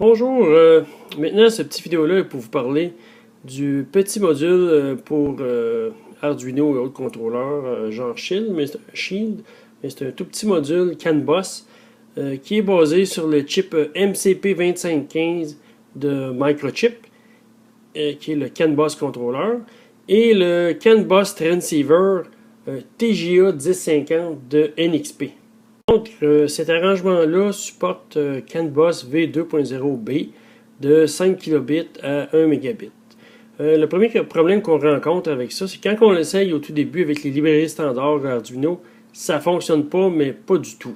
Bonjour, maintenant cette petite vidéo-là est pour vous parler du petit module pour Arduino et autres contrôleurs genre Shield, mais c'est un tout petit module CAN bus qui est basé sur le chip MCP2515 de Microchip, qui est le CAN bus contrôleur, et le CAN bus transceiver TGA 1050 de NXP. Donc, cet arrangement-là supporte CAN bus V2.0B de 5 kilobits à 1 mégabit. Le premier problème qu'on rencontre avec ça, c'est quand on l'essaye au tout début avec les librairies standards Arduino, ça ne fonctionne pas, mais pas du tout.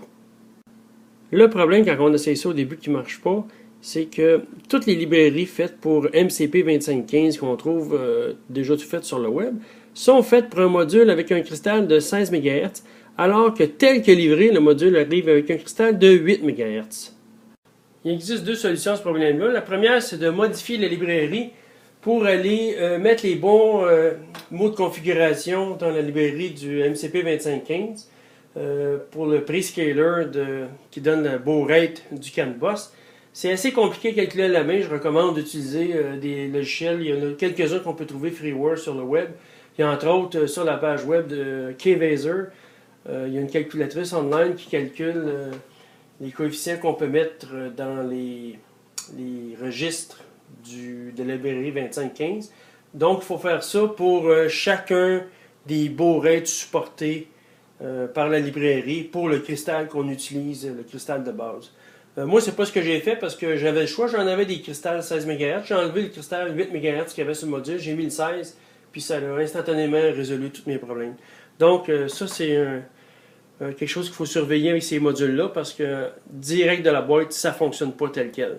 Le problème quand on essaye ça au début qui ne marche pas, c'est que toutes les librairies faites pour MCP2515 qu'on trouve déjà tout faites sur le web sont faites pour un module avec un cristal de 16 MHz, alors que tel que livré, le module arrive avec un cristal de 8 MHz. Il existe deux solutions à ce problème-là. La première, c'est de modifier la librairie pour aller mettre les bons mots de configuration dans la librairie du MCP2515 pour le prescaler qui donne le beau rate du CAN bus. C'est assez compliqué à calculer à la main. Je recommande d'utiliser des logiciels. Il y en a quelques-uns qu'on peut trouver freeware sur le web. Il y a entre autres sur la page web de Kvaser. Il y a une calculatrice online qui calcule les coefficients qu'on peut mettre dans les registres de la librairie 2515. Donc, il faut faire ça pour chacun des beaux rates supportés par la librairie pour le cristal qu'on utilise, le cristal de base. Moi, c'est pas ce que j'ai fait parce que j'avais le choix. J'en avais des cristals 16 MHz. J'ai enlevé le cristal 8 MHz qu'il y avait sur le module. J'ai mis le 16, puis ça a instantanément résolu tous mes problèmes. Donc, ça, c'est quelque chose qu'il faut surveiller avec ces modules-là parce que direct de la boîte, ça ne fonctionne pas tel quel.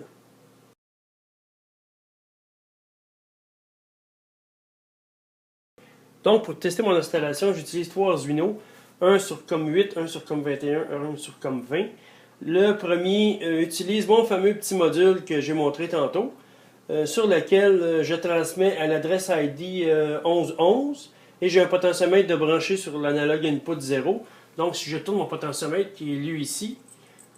Donc, pour tester mon installation, j'utilise trois Arduino, un sur COM8, un sur COM21, un sur COM20. Le premier utilise mon fameux petit module que j'ai montré tantôt, sur lequel je transmets à l'adresse ID 1111 et j'ai un potentiomètre de branché sur l'analogue input 0. Donc, si je tourne mon potentiomètre qui est lu ici,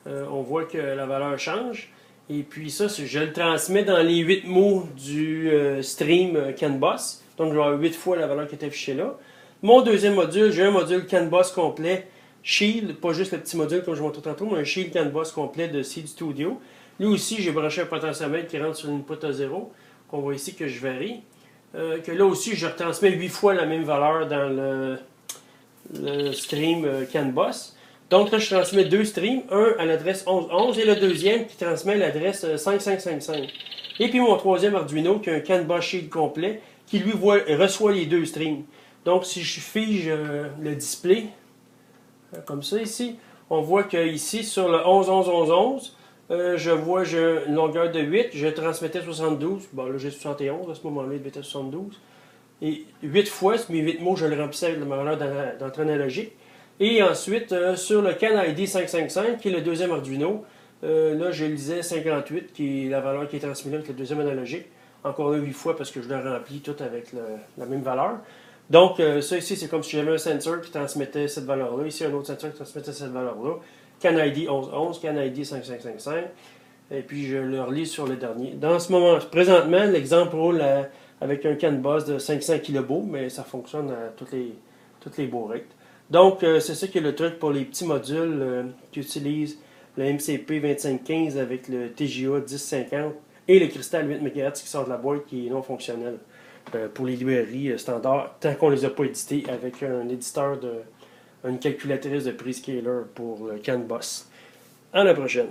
on voit que la valeur change. Et puis ça, je le transmets dans les 8 mots du stream CAN bus. Donc, je vais avoir 8 fois la valeur qui est affichée là. Mon deuxième module, j'ai un module CAN bus complet Shield, pas juste le petit module comme je vous montre tantôt, mais un Shield CAN bus complet de Seeed Studio. Lui aussi, j'ai branché un potentiomètre qui rentre sur l'input à 0, qu'on voit ici que je varie. Que là aussi, je retransmets 8 fois la même valeur dans le stream CAN bus. Donc là, je transmets deux streams, un à l'adresse 1111 et le deuxième qui transmet l'adresse 5555. Et puis mon troisième Arduino qui a un CAN bus Shield complet qui lui reçoit les deux streams. Donc si je fige le display, comme ça ici, on voit que ici sur le 111111, je vois une longueur de 8, je transmettais 72, bon là j'ai 71 à ce moment-là, il devait être 72. Et 8 fois, mes 8 mots, je le remplissais avec ma valeur d'entrée analogique. Et ensuite, sur le CAN ID 555, qui est le deuxième Arduino, là, je lisais 58, qui est la valeur qui est transmise avec le deuxième analogique. Encore là, 8 fois, parce que je le remplis tout avec la même valeur. Donc, ça ici, c'est comme si j'avais un sensor qui transmettait cette valeur-là. Ici, un autre sensor qui transmettait cette valeur-là. CAN ID 1111, CAN ID 5555. Et puis, je le relis sur le dernier. Dans ce moment, présentement, l'exemple roule avec un CAN bus de 500 kB, mais ça fonctionne à toutes les beaux rates. Donc, c'est ça qui est le truc pour les petits modules qui utilisent le MCP 2515 avec le TGA 1050 et le cristal 8 MHz qui sort de la boîte qui est non fonctionnel pour les librairies standards, tant qu'on ne les a pas édités avec un éditeur une calculatrice de prescaler pour le CAN bus. À la prochaine!